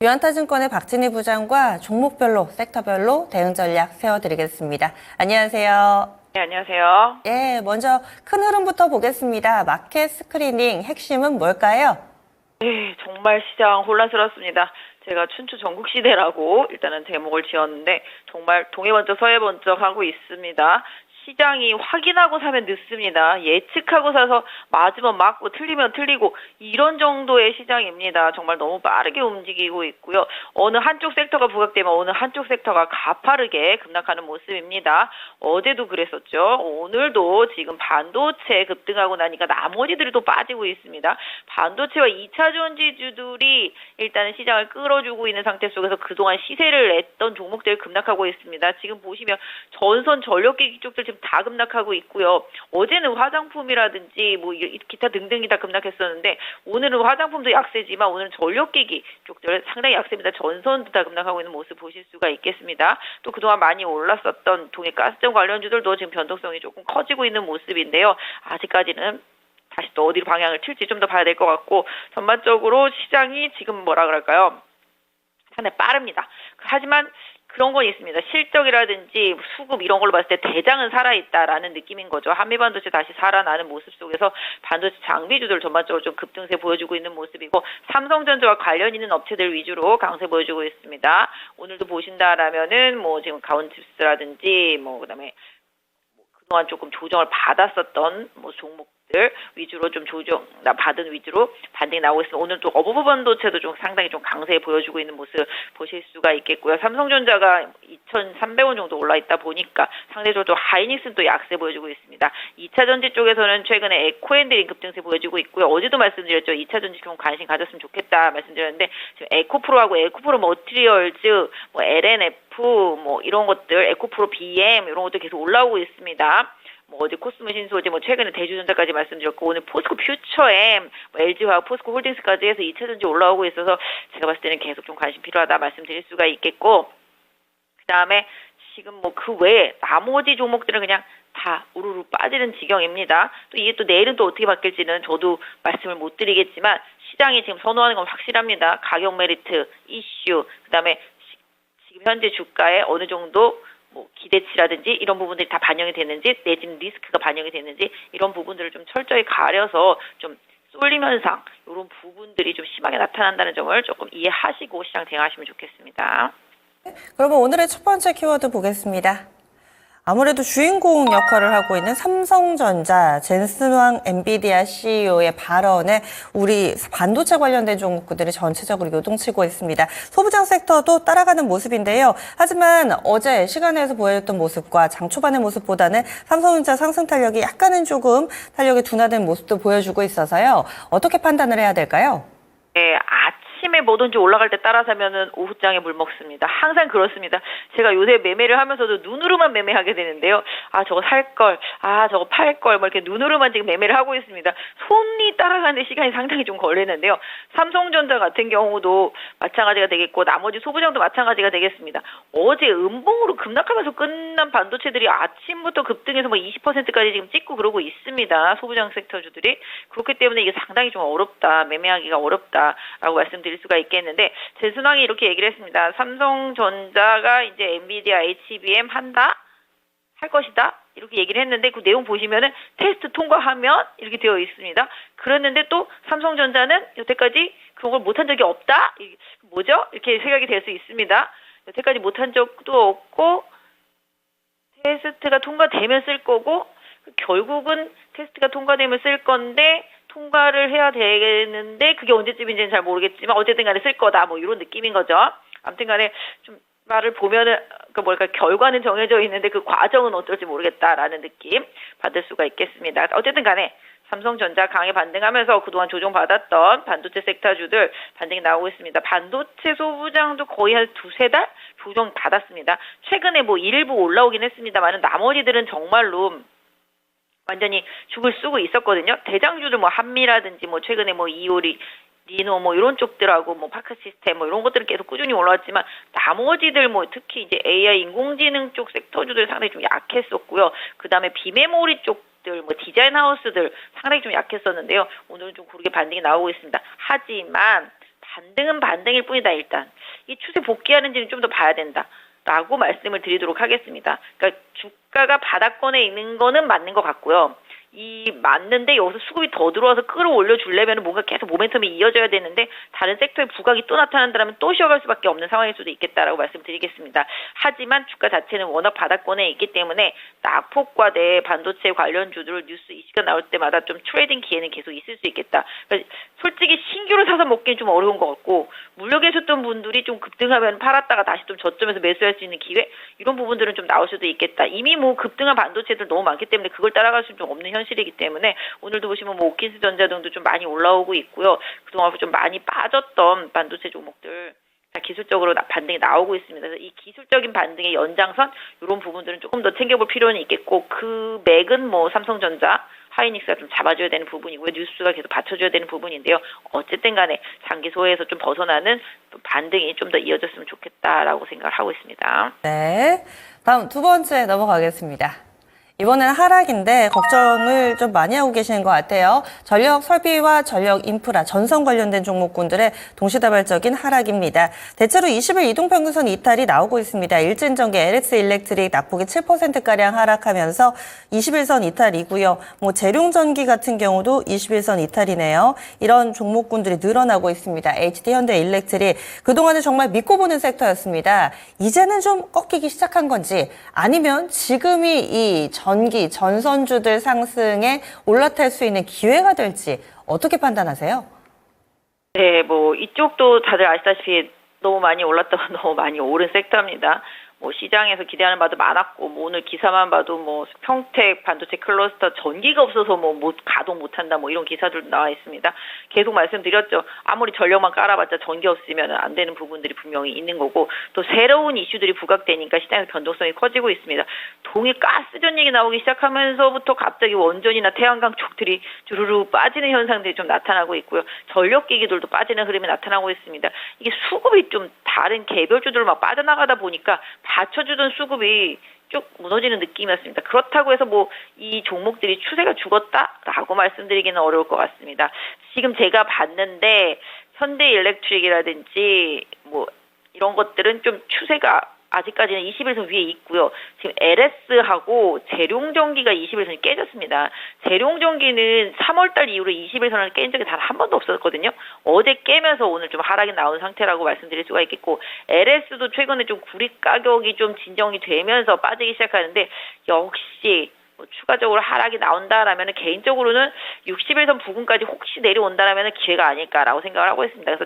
유한타증권의 박진희 부장과 종목별로, 섹터별로 대응 전략 세워드리겠습니다. 안녕하세요. 네, 안녕하세요. 예, 먼저 큰 흐름부터 보겠습니다. 마켓 스크리닝 핵심은 뭘까요? 네, 정말 시장 혼란스럽습니다. 제가 춘추 전국시대라고 일단은 제목을 지었는데 정말 동해번쩍 서해번쩍 하고 있습니다. 시장이 확인하고 사면 늦습니다. 예측하고 사서 맞으면 맞고 틀리면 틀리고 이런 정도의 시장입니다. 정말 너무 빠르게 움직이고 있고요. 어느 한쪽 섹터가 부각되면 어느 한쪽 섹터가 가파르게 급락하는 모습입니다. 어제도 그랬었죠. 오늘도 지금 반도체 급등하고 나니까 나머지들이 또 빠지고 있습니다. 반도체와 2차 전지주들이 일단은 시장을 끌어주고 있는 상태 속에서 그동안 시세를 냈던 종목들 급락하고 있습니다. 지금 보시면 전선 전력기기 쪽들 지금 다 급락하고 있고요. 어제는 화장품이라든지 뭐 기타 등등이 다 급락했었는데 오늘은 화장품도 약세지만 오늘은 전력기기 쪽들 상당히 약세입니다. 전선도 다 급락하고 있는 모습 보실 수가 있겠습니다. 또 그동안 많이 올랐었던 동해가스점 관련주들도 지금 변동성이 조금 커지고 있는 모습인데요. 아직까지는 다시 또 어디로 방향을 튈지 좀 더 봐야 될 것 같고 전반적으로 시장이 지금 뭐라 그럴까요? 상당히 빠릅니다. 하지만 그런 건 있습니다. 실적이라든지 수급 이런 걸로 봤을 때 대장은 살아있다라는 느낌인 거죠. 한미반도체 다시 살아나는 모습 속에서 반도체 장비주들 전반적으로 좀 급등세 보여주고 있는 모습이고 삼성전자와 관련 있는 업체들 위주로 강세 보여주고 있습니다. 오늘도 보신다라면은 뭐 지금 가온칩스라든지 뭐 그다음에 그동안 조금 조정을 받았었던 뭐 종목들 위주로 좀 받은 위주로 반등이 나오고 있습니다. 오늘 또 어버버 반도체도 좀 상당히 좀 강세 보여주고 있는 모습 보실 수가 있겠고요. 삼성전자가 2,300원 정도 올라 있다 보니까 상대적으로 또 하이닉스는 또 약세 보여주고 있습니다. 2차 전지 쪽에서는 최근에 에코앤드링 급등세 보여주고 있고요. 어제도 말씀드렸죠. 2차 전지 좀 관심 가졌으면 좋겠다 말씀드렸는데 지금 에코프로하고 에코프로 머티리얼즈, 뭐 LNF 뭐 이런 것들, 에코프로 BM 이런 것도 계속 올라오고 있습니다. 뭐 어제 코스모 신소재, 뭐 최근에 대주전자까지 말씀드렸고 오늘 포스코 퓨처엠, 뭐 LG화학, 포스코 홀딩스까지 해서 2차 전지 올라오고 있어서 제가 봤을 때는 계속 좀 관심 필요하다 말씀드릴 수가 있겠고 그 다음에 지금 뭐 그 외에 나머지 종목들은 그냥 다 우르르 빠지는 지경입니다. 또 이게 또 내일은 또 어떻게 바뀔지는 저도 말씀을 못 드리겠지만 시장이 지금 선호하는 건 확실합니다. 가격 메리트, 이슈, 그 다음에 지금 현재 주가에 어느 정도 뭐 기대치라든지 이런 부분들이 다 반영이 됐는지 내지는 리스크가 반영이 됐는지 이런 부분들을 좀 철저히 가려서 좀 쏠림 현상 이런 부분들이 좀 심하게 나타난다는 점을 조금 이해하시고 시장 대응하시면 좋겠습니다. 그러면 오늘의 첫 번째 키워드 보겠습니다. 아무래도 주인공 역할을 하고 있는 삼성전자, 젠슨왕 엔비디아 CEO의 발언에 우리 반도체 관련된 종목들이 전체적으로 요동치고 있습니다. 소부장 섹터도 따라가는 모습인데요. 하지만 어제 시간에서 보여줬던 모습과 장 초반의 모습보다는 삼성전자 상승 탄력이 약간은 조금 탄력이 둔화된 모습도 보여주고 있어서요. 어떻게 판단을 해야 될까요? 네, 아침에 뭐든지 올라갈 때 따라 사면은 오후장에 물 먹습니다. 항상 그렇습니다. 제가 요새 매매를 하면서도 눈으로만 매매하게 되는데요. 아, 저거 살 걸, 아, 저거 팔 걸, 뭐 이렇게 눈으로만 지금 매매를 하고 있습니다. 손이 따라가는데 시간이 상당히 좀 걸리는데요. 삼성전자 같은 경우도 마찬가지가 되겠고, 나머지 소부장도 마찬가지가 되겠습니다. 어제 음봉으로 급락하면서 끝난 반도체들이 아침부터 급등해서 뭐 20%까지 지금 찍고 그러고 있습니다. 소부장 섹터주들이. 그렇기 때문에 이게 상당히 좀 어렵다, 매매하기가 어렵다라고 말씀드릴 수가 있겠는데, 젠슨왕이 이렇게 얘기를 했습니다. 삼성전자가 이제 엔비디아 HBM 한다? 할 것이다? 이렇게 얘기를 했는데 그 내용 보시면은 테스트 통과하면 이렇게 되어 있습니다. 그랬는데 또 삼성전자는 여태까지 그런 걸 못한 적이 없다? 뭐죠? 이렇게 생각이 될 수 있습니다. 여태까지 못한 적도 없고 테스트가 통과되면 쓸 거고 결국은 테스트가 통과되면 쓸 건데 통과를 해야 되는데 그게 언제쯤인지는 잘 모르겠지만 어쨌든 간에 쓸 거다 뭐 이런 느낌인 거죠. 아무튼 간에 좀 말을 보면은 결과는 정해져 있는데 그 과정은 어떨지 모르겠다라는 느낌 받을 수가 있겠습니다. 어쨌든 간에 삼성전자 강하게 반등하면서 그동안 조정받았던 반도체 섹터주들 반등이 나오고 있습니다. 반도체 소부장도 거의 한 두세 달 조정받았습니다. 최근에 뭐 일부 올라오긴 했습니다만 나머지들은 정말로 완전히 죽을 쓰고 있었거든요. 대장주들 뭐 한미라든지 뭐 최근에 뭐 이오리, 리노 뭐 이런 쪽들하고 뭐 파크 시스템 뭐 이런 것들은 계속 꾸준히 올라왔지만 나머지들 뭐 특히 이제 AI 인공지능 쪽 섹터주들 상당히 좀 약했었고요. 그다음에 비메모리 쪽들 뭐 디자인 하우스들 상당히 좀 약했었는데요. 오늘은 좀 고르게 반등이 나오고 있습니다. 하지만 반등은 반등일 뿐이다. 일단 이 추세 복귀하는지는 좀 더 봐야 된다. 라고 말씀을 드리도록 하겠습니다. 그러니까 주가가 바닥권에 있는 거는 맞는 것 같고요. 이 맞는데 여기서 수급이 더 들어와서 끌어올려 주려면 뭔가 계속 모멘텀이 이어져야 되는데 다른 섹터의 부각이 또 나타난다면 또 쉬어갈 수밖에 없는 상황일 수도 있겠다라고 말씀드리겠습니다. 하지만 주가 자체는 워낙 바닥권에 있기 때문에 낙폭과대 반도체 관련주들 뉴스 이 시간 나올 때마다 좀 트레이딩 기회는 계속 있을 수 있겠다. 그러니까 솔직히 신규로 사서 먹기는 좀 어려운 것 같고 물려계셨던 분들이 좀 급등하면 팔았다가 다시 좀 저점에서 매수할 수 있는 기회 이런 부분들은 좀 나올 수도 있겠다. 이미 뭐 급등한 반도체들 너무 많기 때문에 그걸 따라갈 수는 좀 없는 현실이기 때문에 오늘도 보시면 뭐 오킨스 전자 등도 좀 많이 올라오고 있고요. 그동안 좀 많이 빠졌던 반도체 종목들 다 기술적으로 반등이 나오고 있습니다. 그래서 이 기술적인 반등의 연장선 이런 부분들은 조금 더 챙겨볼 필요는 있겠고 그 맥은 뭐 삼성전자 하이닉스가 좀 잡아줘야 되는 부분이고요. 뉴스가 계속 받쳐줘야 되는 부분인데요. 어쨌든 간에 장기 소외에서 좀 벗어나는 반등이 좀 더 이어졌으면 좋겠다라고 생각을 하고 있습니다. 네. 다음 두 번째 넘어가겠습니다. 이번에는 하락인데 걱정을 좀 많이 하고 계시는 것 같아요. 전력 설비와 전력 인프라, 전선 관련된 종목군들의 동시다발적인 하락입니다. 대체로 20일 이동평균선 이탈이 나오고 있습니다. 일진전기 LS 일렉트릭 낙폭이 7%가량 하락하면서 21선 이탈이고요. 뭐 재룡전기 같은 경우도 21선 이탈이네요. 이런 종목군들이 늘어나고 있습니다. HD 현대 일렉트릭 그동안은 정말 믿고 보는 섹터였습니다. 이제는 좀 꺾이기 시작한 건지 아니면 지금이 이 전기, 전선주들 상승에 올라탈 수 있는 기회가 될지 어떻게 판단하세요? 네, 뭐 이쪽도 다들 아시다시피 너무 많이 올랐다가 너무 많이 오른 섹터입니다. 뭐 시장에서 기대하는 바도 많았고 뭐 오늘 기사만 봐도 뭐 평택 반도체 클러스터 전기가 없어서 뭐 가동 못한다 뭐 이런 기사들도 나와 있습니다. 계속 말씀드렸죠. 아무리 전력만 깔아봤자 전기 없으면 안 되는 부분들이 분명히 있는 거고 또 새로운 이슈들이 부각되니까 시장에서 변동성이 커지고 있습니다. 동일 가스전 얘기 나오기 시작하면서부터 갑자기 원전이나 태양광 쪽들이 주르르 빠지는 현상들이 좀 나타나고 있고요. 전력기기들도 빠지는 흐름이 나타나고 있습니다. 이게 수급이 좀 다른 개별주들 막 빠져나가다 보니까 받쳐주던 수급이 쭉 무너지는 느낌이었습니다. 그렇다고 해서 뭐 이 종목들이 추세가 죽었다라고 말씀드리기는 어려울 것 같습니다. 지금 제가 봤는데 현대일렉트릭이라든지 뭐 이런 것들은 좀 추세가 아직까지는 21선 위에 있고요. 지금 LS하고 재룡전기가 21선이 깨졌습니다. 재룡전기는 3월달 이후로 21선을 깬 적이 단 한 번도 없었거든요. 어제 깨면서 오늘 좀 하락이 나온 상태라고 말씀드릴 수가 있겠고 LS도 최근에 좀 구리 가격이 좀 진정이 되면서 빠지기 시작하는데 역시 뭐 추가적으로 하락이 나온다라면 개인적으로는 61선 부근까지 혹시 내려온다라면 기회가 아닐까라고 생각을 하고 있습니다. 그래서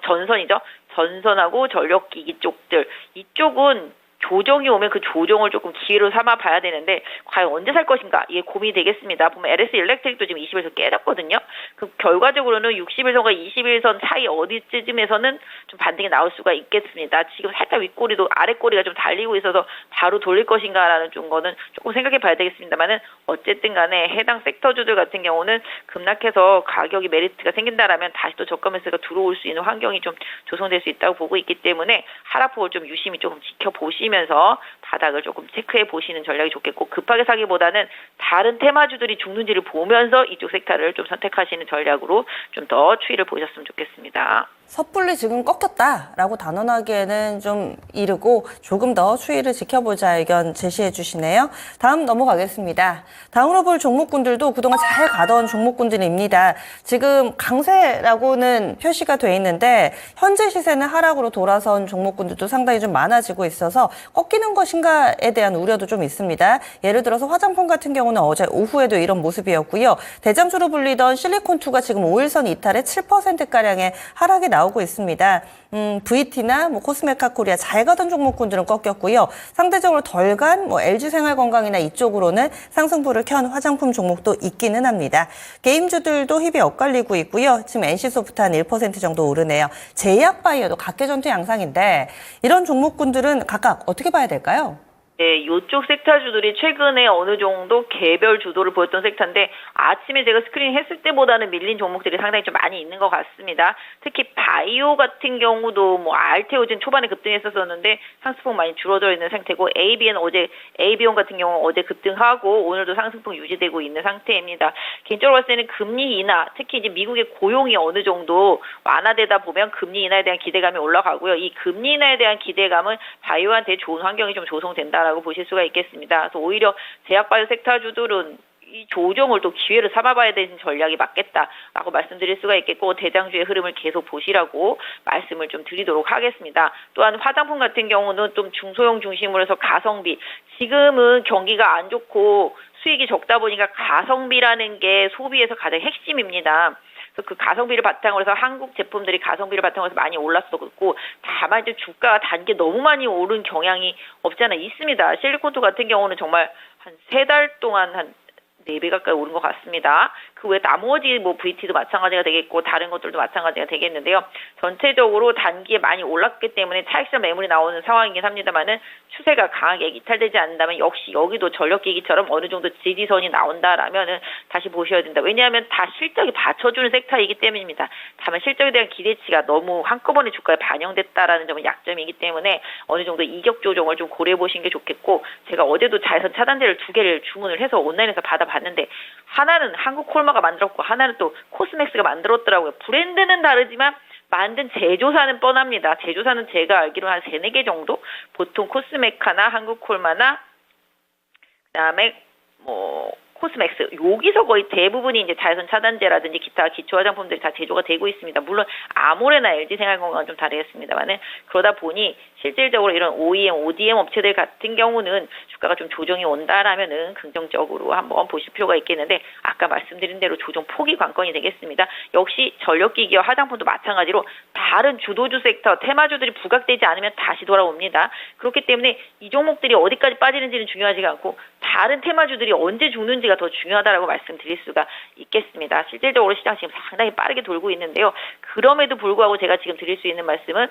전선이죠. 전선하고 전력기기 쪽들 이쪽은 조정이 오면 그 조정을 조금 기회로 삼아 봐야 되는데 과연 언제 살 것인가 이게 고민이 되겠습니다. 보면 LS 일렉트릭도 지금 21선 깨졌거든요. 그 결과적으로는 61선과 21선 사이 어디쯤에서는 좀 반등이 나올 수가 있겠습니다. 지금 살짝 윗꼬리도 아랫꼬리가 좀 달리고 있어서 바로 돌릴 것인가라는 거는 조금 생각해 봐야 되겠습니다만은 어쨌든 간에 해당 섹터주들 같은 경우는 급락해서 가격이 메리트가 생긴다라면 다시 또 저가 매수가 들어올 수 있는 환경이 좀 조성될 수 있다고 보고 있기 때문에 하락폭을 좀 유심히 조금 지켜보시면서 바닥을 조금 체크해 보시는 전략이 좋겠고 급하게 사기보다는 다른 테마주들이 죽는지를 보면서 이쪽 섹터를 좀 선택하시는 전략으로 좀 더 추이를 보셨으면 좋겠습니다. 섣불리 지금 꺾였다라고 단언하기에는 좀 이르고 조금 더 추이를 지켜보자 의견 제시해 주시네요. 다음 넘어가겠습니다. 다음으로 볼 종목군들도 그동안 잘 가던 종목군들입니다. 지금 강세라고는 표시가 돼 있는데 현재 시세는 하락으로 돌아선 종목군들도 상당히 좀 많아지고 있어서 꺾이는 것인가에 대한 우려도 좀 있습니다. 예를 들어서 화장품 같은 경우는 어제 오후에도 이런 모습이었고요. 대장주로 불리던 실리콘2가 지금 5일선 이탈에 7%가량의 하락이 나오고 있습니다. VT나 뭐 코스메카 코리아 잘 가던 종목군들은 꺾였고요. 상대적으로 덜 간 뭐 LG생활건강이나 이쪽으로는 상승부를 켠 화장품 종목도 있기는 합니다. 게임주들도 힙이 엇갈리고 있고요. 지금 NC소프트 한 1% 정도 오르네요. 제약바이오도 각계전투 양상인데 이런 종목군들은 각각 어떻게 봐야 될까요? 네, 이쪽 섹터주들이 최근에 어느 정도 개별 주도를 보였던 섹터인데 아침에 제가 스크린 했을 때보다는 밀린 종목들이 상당히 좀 많이 있는 것 같습니다. 특히 바이오 같은 경우도 뭐 알테오젠 초반에 급등했었었는데 상승폭 많이 줄어들어 있는 상태고 AB온 같은 경우 어제 급등하고 오늘도 상승폭 유지되고 있는 상태입니다. 개인적으로 봤을 때는 금리 인하, 특히 이제 미국의 고용이 어느 정도 완화되다 보면 금리 인하에 대한 기대감이 올라가고요. 이 금리 인하에 대한 기대감은 바이오한테 좋은 환경이 좀 조성된다라고 보실 수가 있겠습니다. 그래서 오히려 제약바이오 섹터주들은 이 조정을 또 기회를 삼아봐야 되는 전략이 맞겠다라고 말씀드릴 수가 있겠고 대장주의 흐름을 계속 보시라고 말씀을 좀 드리도록 하겠습니다. 또한 화장품 같은 경우는 좀 중소형 중심으로 해서 가성비, 지금은 경기가 안 좋고 수익이 적다 보니까 가성비라는 게 소비에서 가장 핵심입니다. 그 가성비를 바탕으로 해서 한국 제품들이 가성비를 바탕으로 해서 많이 올랐었고 다만 이제 주가가 단계 너무 많이 오른 경향이 없지 않아 있습니다. 실리콘토 같은 경우는 정말 한 3달 동안 한 4배 가까이 오른 것 같습니다. 그 외에 나머지 뭐 VT도 마찬가지가 되겠고 다른 것들도 마찬가지가 되겠는데요. 전체적으로 단기에 많이 올랐기 때문에 차익실현 매물이 나오는 상황이긴 합니다만은 추세가 강하게 이탈되지 않는다면 역시 여기도 전력기기처럼 어느 정도 지지선이 나온다라면은 다시 보셔야 된다. 왜냐하면 다 실적이 받쳐주는 섹터이기 때문입니다. 다만 실적에 대한 기대치가 너무 한꺼번에 주가에 반영됐다라는 점은 약점이기 때문에 어느 정도 이격 조정을 좀 고려해 보시는 게 좋겠고 제가 어제도 자외선 차단제를 2개를 주문을 해서 온라인에서 받아봤는데 하나는 한국 콜마가 만들었고 하나는 또 코스맥스가 만들었더라고요. 브랜드는 다르지만 만든 제조사는 뻔합니다. 제조사는 제가 알기로 한 3, 4개 정도? 보통 코스메카나 한국콜마나 그다음에 뭐 코스맥스 여기서 거의 대부분이 이제 자외선 차단제라든지 기타 기초 화장품들이 다 제조가 되고 있습니다. 물론 아모레나 LG생활건강은 좀 다르겠습니다만은 그러다 보니 실질적으로 이런 OEM, ODM 업체들 같은 경우는 주가가 좀 조정이 온다라면은 긍정적으로 한번 보실 필요가 있겠는데 아까 말씀드린 대로 조정 폭이 관건이 되겠습니다. 역시 전력기기와 화장품도 마찬가지로 다른 주도주 섹터, 테마주들이 부각되지 않으면 다시 돌아옵니다. 그렇기 때문에 이 종목들이 어디까지 빠지는지는 중요하지가 않고 다른 테마주들이 언제 죽는지가 더 중요하다라고 말씀드릴 수가 있겠습니다. 실질적으로 시장 지금 상당히 빠르게 돌고 있는데요. 그럼에도 불구하고 제가 지금 드릴 수 있는 말씀은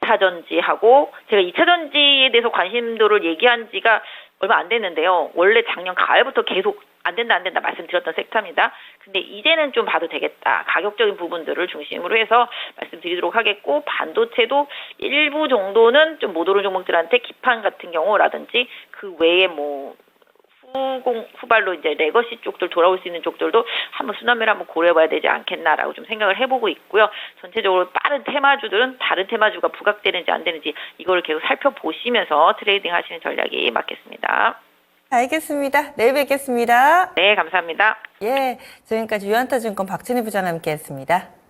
2차전지하고 제가 2차전지에 대해서 관심도를 얘기한 지가 얼마 안 됐는데요. 원래 작년 가을부터 계속 안 된다 말씀드렸던 섹터입니다. 근데 이제는 좀 봐도 되겠다. 가격적인 부분들을 중심으로 해서 말씀드리도록 하겠고 반도체도 일부 정도는 좀 못 오른 종목들한테 기판 같은 경우라든지 그 외에 뭐 후발로 이제 레거시 쪽들 돌아올 수 있는 쪽들도 한번 순환매를 한번 고려해봐야 되지 않겠나라고 좀 생각을 해보고 있고요. 전체적으로 빠른 테마주들은 다른 테마주가 부각되는지 안 되는지 이거를 계속 살펴보시면서 트레이딩 하시는 전략이 맞겠습니다. 알겠습니다. 내일 뵙겠습니다. 네, 감사합니다. 예, 지금까지 유한타증권 박진희 부장 함께했습니다.